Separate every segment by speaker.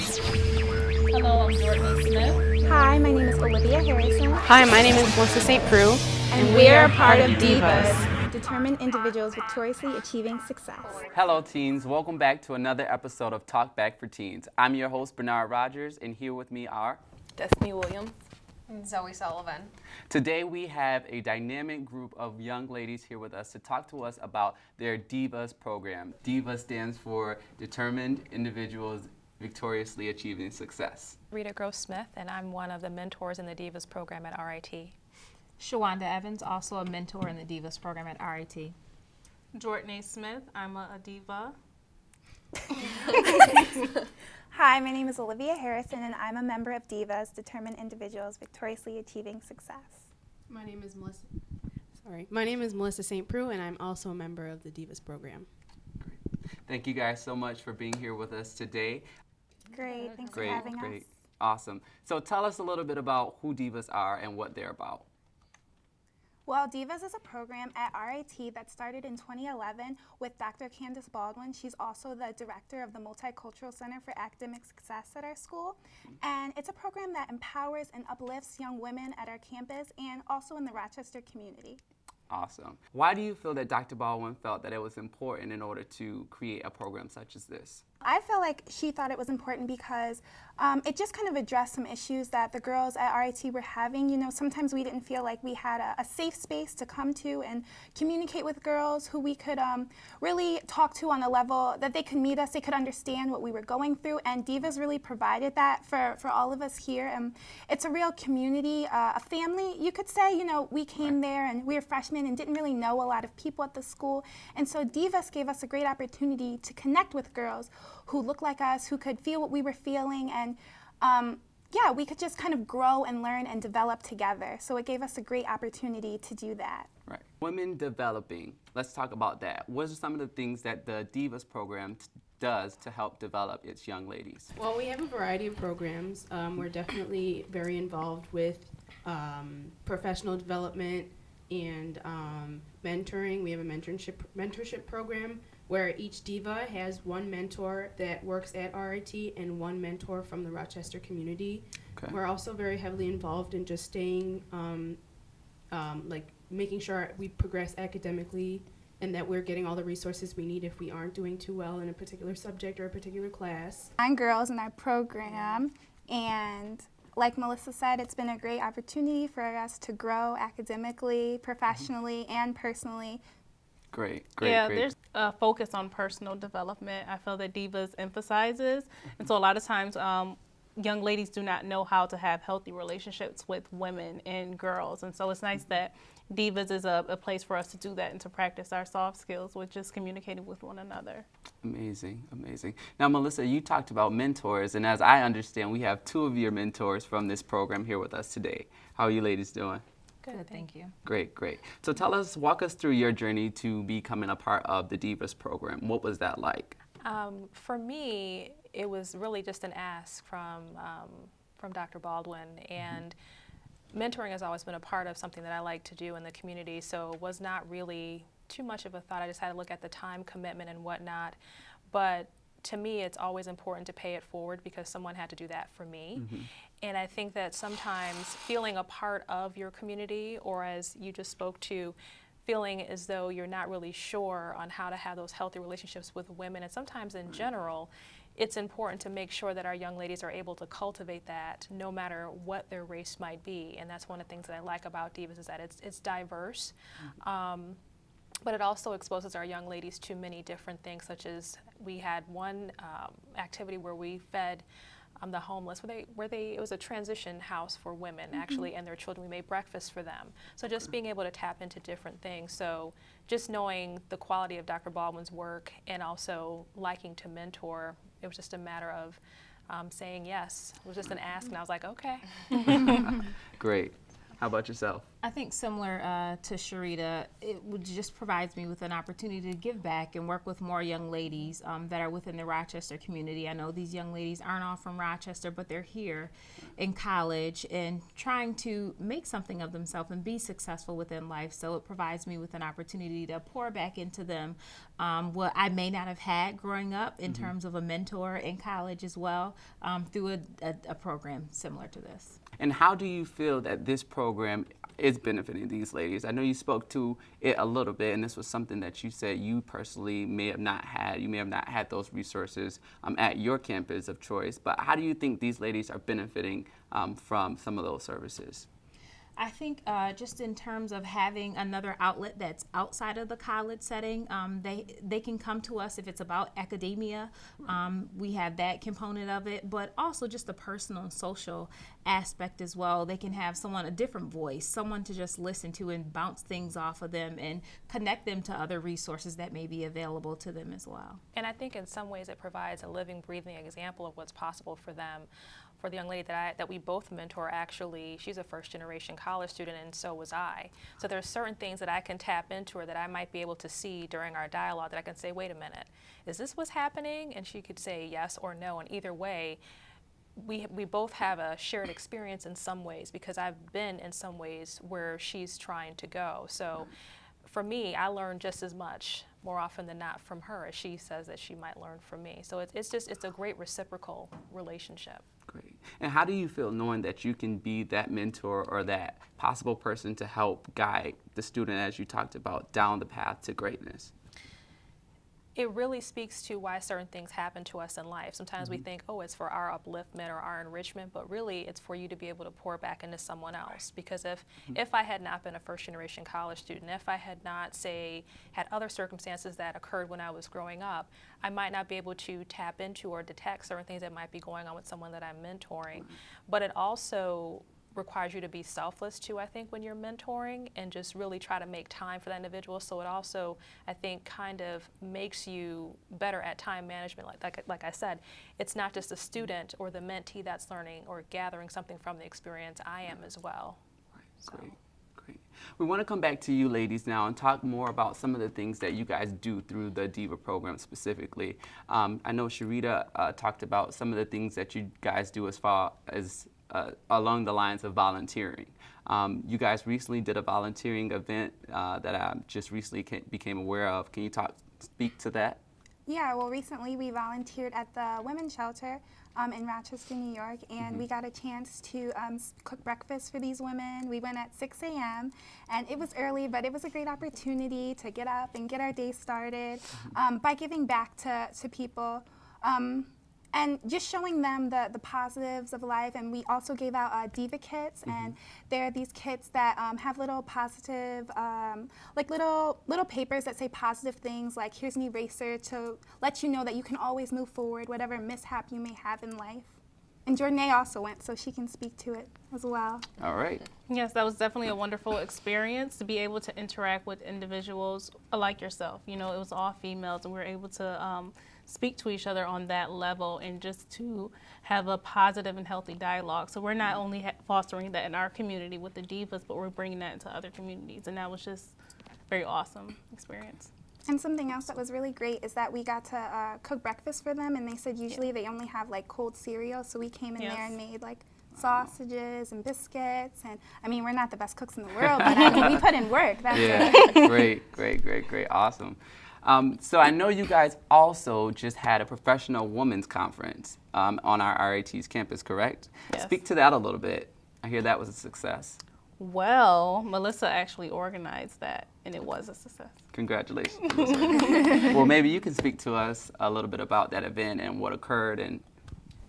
Speaker 1: Hello, I'm Jordan Smith.
Speaker 2: Hi, my name is Olivia Harrison,
Speaker 3: Hi, my name is Melissa St. Prue,
Speaker 2: and we are part of D.I.V.A.S, determined individuals victoriously achieving success.
Speaker 4: Hello, teens. Welcome back to another episode of Talk Back for Teens. I'm your host, Bernard Rogers, and here with me are
Speaker 3: Destiny Williams,
Speaker 5: and Zoe Sullivan.
Speaker 4: Today we have a dynamic group of young ladies here with us to talk to us about their D.I.V.A.S program. D.I.V.A.S stands for Determined Individuals Victoriously Achieving Success.
Speaker 6: Rita Gross-Smith, and I'm one of the mentors in the D.I.V.A.S program at RIT.
Speaker 5: Shawanda Evans, also a mentor in the D.I.V.A.S program at RIT.
Speaker 1: Jordan Smith, I'm a diva.
Speaker 2: Hi, my name is Olivia Harrison, and I'm a member of D.I.V.A.S, determined individuals victoriously achieving success.
Speaker 3: My name is Melissa St. Prue, and I'm also a member of the D.I.V.A.S program.
Speaker 4: Thank you guys so much for being here with us today.
Speaker 2: Great, thanks for having us.
Speaker 4: Awesome. So tell us a little bit about who D.I.V.A.S are and what they're about.
Speaker 2: Well, D.I.V.A.S is a program at RIT that started in 2011 with Dr. Candace Baldwin. She's also the director of the Multicultural Center for Academic Success at our school. And it's a program that empowers and uplifts young women at our campus and also in the Rochester community.
Speaker 4: Awesome. Why do you feel that Dr. Baldwin felt that it was important in order to create a program such as this?
Speaker 2: I feel like she thought it was important because it just kind of addressed some issues that the girls at RIT were having. You know, sometimes we didn't feel like we had a safe space to come to and communicate with girls who we could really talk to on a level that they could meet us, they could understand what we were going through, and D.I.V.A.S really provided that for all of us here. It's a real community, a family, you could say. You know, we came there and we were freshmen and didn't really know a lot of people at the school, and so D.I.V.A.S gave us a great opportunity to connect with girls who looked like us, who could feel what we were feeling, and we could just kind of grow and learn and develop together. So it gave us a great opportunity to do that.
Speaker 4: Right. Women developing. Let's talk about that. What are some of the things that the D.I.V.A.S program does to help develop its young ladies?
Speaker 3: Well, we have a variety of programs. We're definitely very involved with professional development and mentoring. We have a mentorship program where each diva has one mentor that works at RIT and one mentor from the Rochester community. Okay. We're also very heavily involved in just staying, making sure we progress academically and that we're getting all the resources we need if we aren't doing too well in a particular subject or a particular class.
Speaker 2: 9 girls in our program, and like Melissa said, it's been a great opportunity for us to grow academically, professionally, and personally.
Speaker 4: Great.
Speaker 1: There's a focus on personal development. I feel that D.I.V.A.S emphasizes, and so a lot of times young ladies do not know how to have healthy relationships with women and girls, and so it's nice that D.I.V.A.S is a place for us to do that and to practice our soft skills, which is communicating with one another.
Speaker 4: Amazing. Now, Melissa, you talked about mentors, and as I understand, we have 2 of your mentors from this program here with us today. How are you ladies doing?
Speaker 5: Good, thank you.
Speaker 4: Great. So walk us through your journey to becoming a part of the D.I.V.A.S program. What was that like?
Speaker 6: For me, it was really just an ask from Dr. Baldwin, and mentoring has always been a part of something that I like to do in the community, so it was not really too much of a thought. I just had to look at the time commitment and whatnot, but to me, it's always important to pay it forward because someone had to do that for me. Mm-hmm. And I think that sometimes feeling a part of your community, or as you just spoke to, feeling as though you're not really sure on how to have those healthy relationships with women, and sometimes in general, it's important to make sure that our young ladies are able to cultivate that no matter what their race might be. And that's one of the things that I like about D.I.V.A.S is that it's diverse. Mm-hmm. But it also exposes our young ladies to many different things, such as we had one activity where we fed the homeless, it was a transition house for women, mm-hmm. actually, and their children. We made breakfast for them. So just being able to tap into different things. So just knowing the quality of Dr. Baldwin's work and also liking to mentor, it was just a matter of saying yes. It was just an ask, and I was like, okay.
Speaker 4: Great. How about yourself?
Speaker 5: I think similar to Sharita, just provides me with an opportunity to give back and work with more young ladies that are within the Rochester community. I know these young ladies aren't all from Rochester, but they're here in college and trying to make something of themselves and be successful within life. So it provides me with an opportunity to pour back into them what I may not have had growing up in terms of a mentor in college as well, through a program similar to this.
Speaker 4: And how do you feel that this program is benefiting these ladies? I know you spoke to it a little bit, and this was something that you said you personally may have not had. You may have not had those resources at your campus of choice, but how do you think these ladies are benefiting from some of those services?
Speaker 5: I think just in terms of having another outlet that's outside of the college setting, they can come to us if it's about academia. We have that component of it, but also just the personal and social aspect as well. They can have a different voice, someone to just listen to and bounce things off of them and connect them to other resources that may be available to them as well.
Speaker 6: And I think in some ways it provides a living, breathing example of what's possible for them. For the young lady that we both mentor, actually, she's a first-generation college student, and so was I. So there's certain things that I can tap into or that I might be able to see during our dialogue that I can say, wait a minute, is this what's happening? And she could say yes or no, and either way, we both have a shared experience in some ways, because I've been in some ways where she's trying to go. So for me, I learn just as much more often than not from her as she says that she might learn from me. So it's a great reciprocal relationship.
Speaker 4: Great. And how do you feel knowing that you can be that mentor or that possible person to help guide the student, as you talked about, down the path to greatness?
Speaker 6: It really speaks to why certain things happen to us in life. Sometimes we think, oh, it's for our upliftment or our enrichment, but really it's for you to be able to pour back into someone else. Because if I had not been a first-generation college student, if I had not, say, had other circumstances that occurred when I was growing up, I might not be able to tap into or detect certain things that might be going on with someone that I'm mentoring. But it also requires you to be selfless too, I think, when you're mentoring, and just really try to make time for that individual. So it also, I think, kind of makes you better at time management. Like I said, it's not just the student or the mentee that's learning or gathering something from the experience. I am as well.
Speaker 4: Right. So. Great. We want to come back to you ladies now and talk more about some of the things that you guys do through the D.I.V.A. program specifically. I know Sharita talked about some of the things that you guys do as far as along the lines of volunteering. You guys recently did a volunteering event that I just recently became aware of. Can you speak to that?
Speaker 2: Yeah, well, recently we volunteered at the women's shelter in Rochester, New York, and we got a chance to cook breakfast for these women. We went at 6 a.m., and it was early, but it was a great opportunity to get up and get our day started by giving back to people. And just showing them the positives of life. And we also gave out D.I.V.A. kits, and there are these kits that have little positive, like little papers that say positive things, like here's an eraser to let you know that you can always move forward, whatever mishap you may have in life. And Jornay also went, so she can speak to it as well.
Speaker 4: All right.
Speaker 1: Yes, that was definitely a wonderful experience to be able to interact with individuals like yourself. You know, it was all females, and we were able to speak to each other on that level and just to have a positive and healthy dialogue. So we're not only fostering that in our community with the D.I.V.A.S, but we're bringing that into other communities, and that was just a very awesome experience.
Speaker 2: And something else that was really great is that we got to cook breakfast for them, and they said usually they only have like cold cereal, so we came in there and made like sausages and biscuits, and I mean, we're not the best cooks in the world, but I mean, we put in work. That's it.
Speaker 4: Great, awesome. So I know you guys also just had a professional women's conference on our RIT's campus, correct?
Speaker 1: Yes.
Speaker 4: Speak to that a little bit. I hear that was a success.
Speaker 1: Well, Melissa actually organized that, and it was a success.
Speaker 4: Congratulations. Well, maybe you can speak to us a little bit about that event and what occurred. And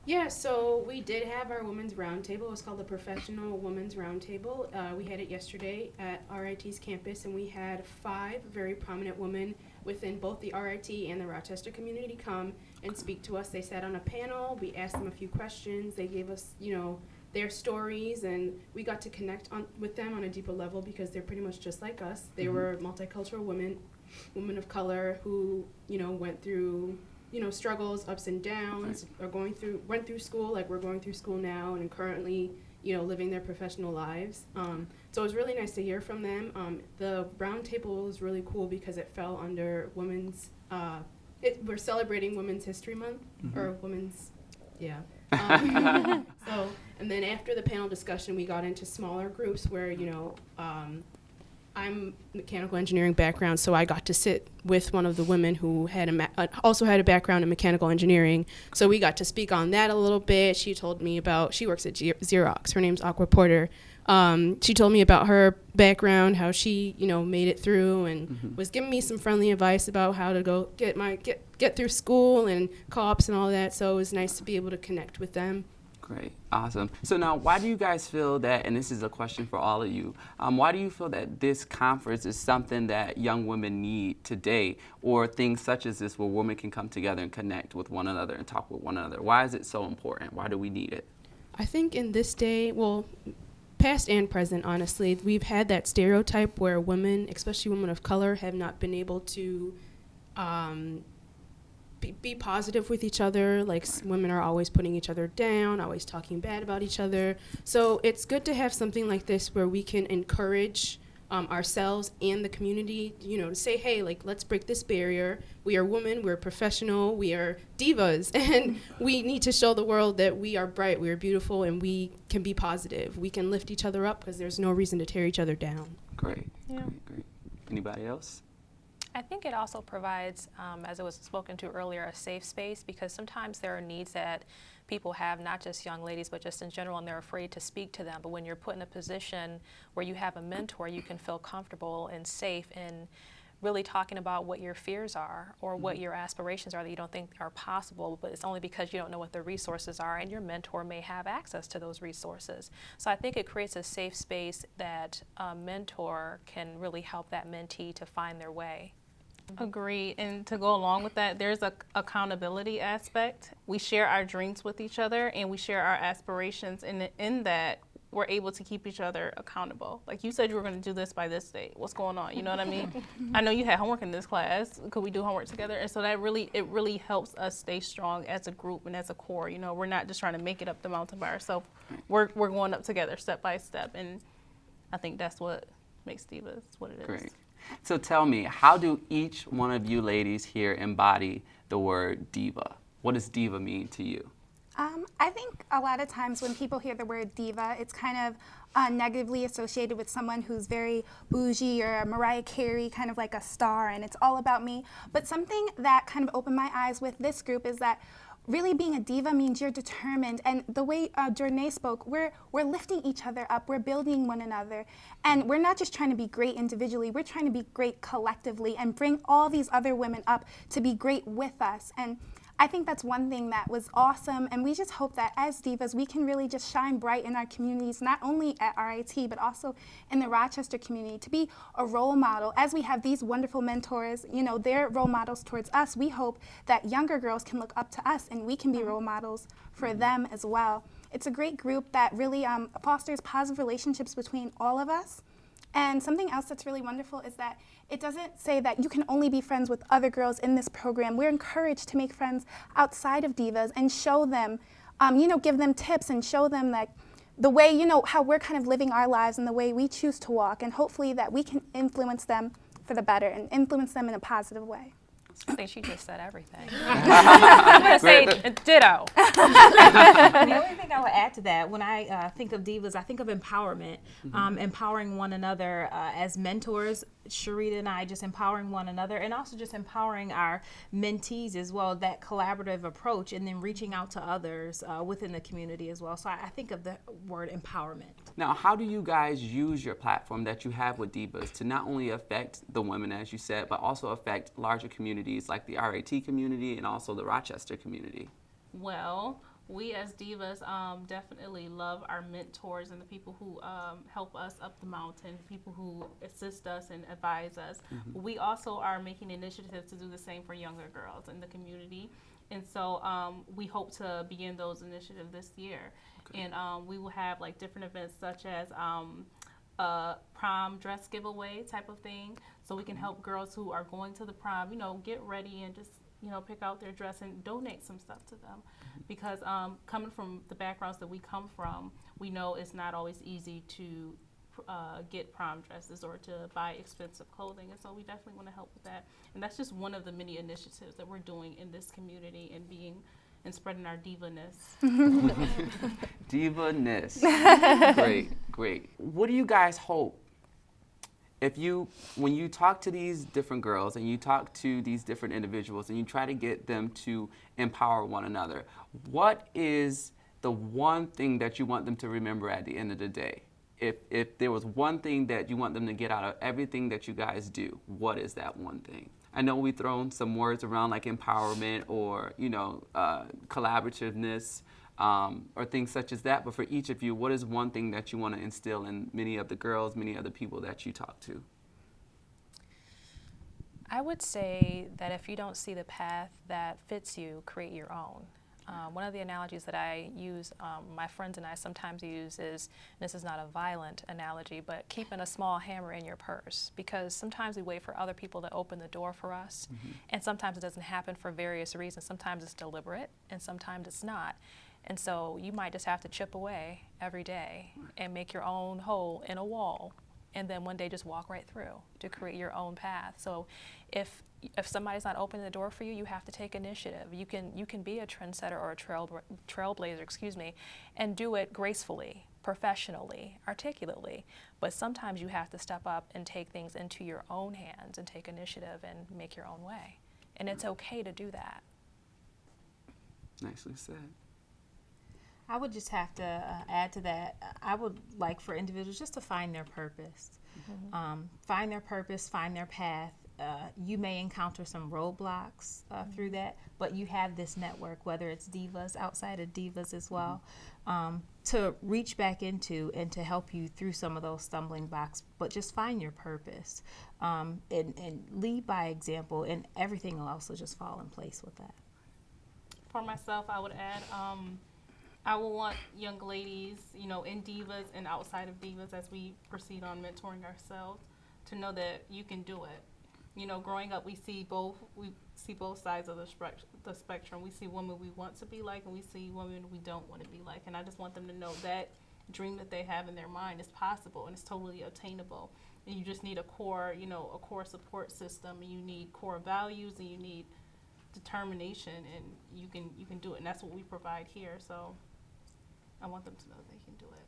Speaker 3: yeah, so we did have our women's roundtable. It was called the Professional Women's Roundtable. We had it yesterday at RIT's campus, and we had 5 very prominent women within both the RIT and the Rochester community come and speak to us. They sat on a panel. We asked them a few questions. They gave us, their stories, and we got to connect with them on a deeper level because they're pretty much just like us. They were multicultural women of color who, went through struggles, ups and downs, or went through school like we're going through school now, and currently, living their professional lives. So it was really nice to hear from them. The roundtable was really cool because it fell under women's. We're celebrating Women's History Month, or Women's, yeah. So, and then after the panel discussion, we got into smaller groups where, I'm mechanical engineering background, so I got to sit with one of the women who had also had a background in mechanical engineering. So we got to speak on that a little bit. She told me about, she works at Xerox. Her name's Aqua Porter. She told me about her background, how she, made it through, and was giving me some friendly advice about how to go get through school and co-ops and all that. So it was nice to be able to connect with them.
Speaker 4: Great, awesome. So now, why do you guys feel that, and this is a question for all of you, why do you feel that this conference is something that young women need today, or things such as this where women can come together and connect with one another and talk with one another? Why is it so important? Why do we need it?
Speaker 3: I think in this day, well, past and present, honestly, we've had that stereotype where women, especially women of color, have not been able to be positive with each other. Like, women are always putting each other down, always talking bad about each other. So it's good to have something like this where we can encourage ourselves and the community, to say, hey, like, let's break this barrier. We are women, we're professional, we are divas, and we need to show the world that we are bright, we are beautiful, and we can be positive. We can lift each other up because there's no reason to tear each other down.
Speaker 4: Great,
Speaker 1: Yeah.
Speaker 4: great. Anybody else?
Speaker 6: I think it also provides, as it was spoken to earlier, a safe space, because sometimes there are needs that people have, not just young ladies, but just in general, and they're afraid to speak to them. But when you're put in a position where you have a mentor, you can feel comfortable and safe in really talking about what your fears are or what your aspirations are that you don't think are possible, but it's only because you don't know what the resources are, and your mentor may have access to those resources. So I think it creates a safe space that a mentor can really help that mentee to find their way.
Speaker 1: Agreed. And to go along with that, there's a accountability aspect. We share our dreams with each other, and we share our aspirations, and in that we're able to keep each other accountable. Like you said, you were going to do this by this date. What's going on? You know what I mean? I know you had homework in this class. Could we do homework together? And so that really helps us stay strong as a group and as a core. We're not just trying to make it up the mountain by ourselves. We're going up together step by step, and I think that's what makes D.I.V.A.S what it is.
Speaker 4: Great. So tell me, how do each one of you ladies here embody the word diva? What does diva mean to you?
Speaker 2: I think a lot of times when people hear the word diva, it's kind of negatively associated with someone who's very bougie or a Mariah Carey, kind of like a star, and it's all about me. But something that kind of opened my eyes with this group is that really being a diva means you're determined, and the way Jornay spoke, we're lifting each other up, we're building one another, and we're not just trying to be great individually, we're trying to be great collectively and bring all these other women up to be great with us. And I think that's one thing that was awesome, and we just hope that as divas, we can really just shine bright in our communities, not only at RIT, but also in the Rochester community, to be a role model. As we have these wonderful mentors, they're role models towards us. We hope that younger girls can look up to us, and we can be role models for them as well. It's a great group that really fosters positive relationships between all of us. And something else that's really wonderful is that it doesn't say that you can only be friends with other girls in this program. We're encouraged to make friends outside of Divas and show them, give them tips and show them that the way, how we're kind of living our lives and the way we choose to walk, and hopefully that we can influence them for the better and influence them in a positive way.
Speaker 6: I think she just said everything. I'm going to say ditto.
Speaker 5: The only thing I would add to that, when I think of divas, I think of empowerment, empowering one another as mentors. Sharita and I just empowering one another, and also just empowering our mentees as well, that collaborative approach, and then reaching out to others within the community as well. So I think of the word empowerment.
Speaker 4: Now, how do you guys use your platform that you have with D.I.V.A.S to not only affect the women, as you said, but also affect larger communities like the RIT community and also the Rochester community?
Speaker 1: Well, we as divas definitely love our mentors and the people who help us up the mountain, people who assist us and advise us. We also are making initiatives to do the same for younger girls in the community. And so we hope to begin those initiatives this year. Okay. And we will have like different events such as a prom dress giveaway type of thing. So we can help girls who are going to the prom, get ready and just pick out their dress and donate some stuff to them. Because coming from the backgrounds that we come from, we know it's not always easy to get prom dresses or to buy expensive clothing, and so we definitely want to help with that. And that's just one of the many initiatives that we're doing in this community and spreading our diva-ness.
Speaker 4: Diva-ness. Great. What do you guys hope? When you talk to these different girls and you talk to these different individuals and you try to get them to empower one another, what is the one thing that you want them to remember at the end of the day? If there was one thing that you want them to get out of everything that you guys do, what is that one thing? I know we've thrown some words around like empowerment or, collaborativeness or things such as that, but for each of you, what is one thing that you want to instill in many of the girls, many of the people that you talk to?
Speaker 6: I would say that if you don't see the path that fits you, create your own. One of the analogies that I use, my friends and I sometimes use is, and this is not a violent analogy, but keeping a small hammer in your purse, because sometimes we wait for other people to open the door for us, and sometimes it doesn't happen for various reasons. Sometimes it's deliberate, and sometimes it's not. And so you might just have to chip away every day and make your own hole in a wall, and then one day just walk right through to create your own path. So if somebody's not opening the door for you, you have to take initiative. You can be a trendsetter or a trailblazer, and do it gracefully, professionally, articulately. But sometimes you have to step up and take things into your own hands and take initiative and make your own way. And it's okay to do that.
Speaker 4: Nicely said.
Speaker 5: I would just have to add to that. I would like for individuals just to find their purpose. Find their purpose, find their path. You may encounter some roadblocks through that, but you have this network, whether it's divas, outside of divas as well, to reach back into and to help you through some of those stumbling blocks. But just find your purpose and lead by example, and everything will also just fall in place with that.
Speaker 1: For myself, I would add, I would want young ladies, in divas and outside of divas, as we proceed on mentoring ourselves, to know that you can do it. Growing up, we see both sides of the spectrum. We see women we want to be like, and we see women we don't want to be like. And I just want them to know that dream that they have in their mind is possible and it's totally attainable. And you just need a core support system, and you need core values, and you need determination, and you can do it. And that's what we provide here. So I want them to know they can do it.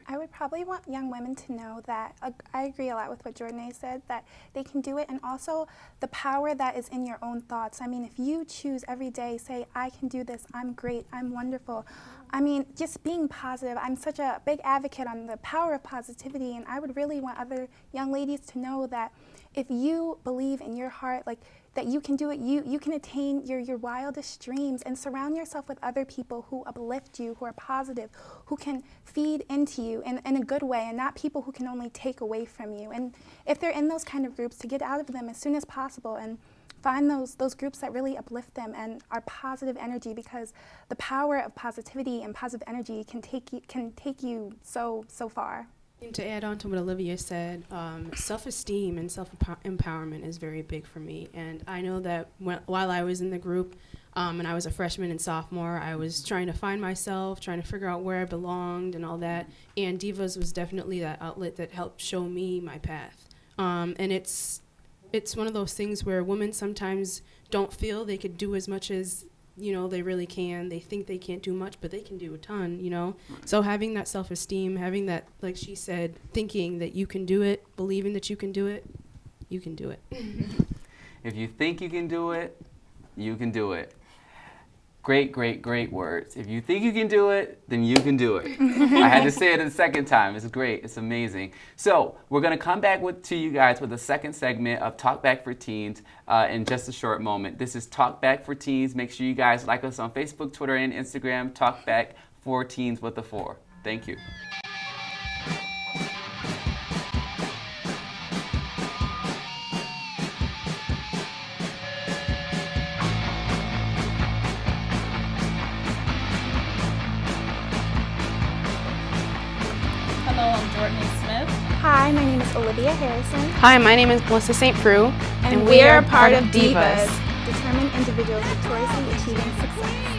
Speaker 2: I would probably want young women to know that, I agree a lot with what Jordan said, that they can do it, and also the power that is in your own thoughts. I mean, if you choose every day, say, I can do this, I'm great, I'm wonderful. I mean, just being positive. I'm such a big advocate on the power of positivity, and I would really want other young ladies to know that if you believe in your heart, like, that you can do it, you can attain your wildest dreams, and surround yourself with other people who uplift you, who are positive, who can feed into you in a good way, and not people who can only take away from you. And if they're in those kind of groups, to get out of them as soon as possible and find those groups that really uplift them and are positive energy, because the power of positivity and positive energy can take you so far.
Speaker 3: And to add on to what Olivia said, self-esteem and self-empowerment is very big for me. And I know that while I was in the group and I was a freshman and sophomore, I was trying to find myself, trying to figure out where I belonged and all that. And D.I.V.A.S was definitely that outlet that helped show me my path. And it's one of those things where women sometimes don't feel they could do as much as they really can. They think they can't do much, but they can do a ton, So having that self-esteem, having that, like she said, thinking that you can do it, believing that you can do it, you can do it.
Speaker 4: If you think you can do it, you can do it. Great words. If you think you can do it, then you can do it. I had to say it a second time. It's great. It's amazing. So we're going to come back to you guys with a second segment of Talk Back for Teens in just a short moment. This is Talk Back for Teens. Make sure you guys like us on Facebook, Twitter, and Instagram. Talk Back for Teens with a 4. Thank you.
Speaker 2: Hi, my name is Olivia Harrison.
Speaker 3: Hi, my name is Melissa St. Preux,
Speaker 2: And we are part of D.I.V.A.S, determined individuals victoriously achieving success.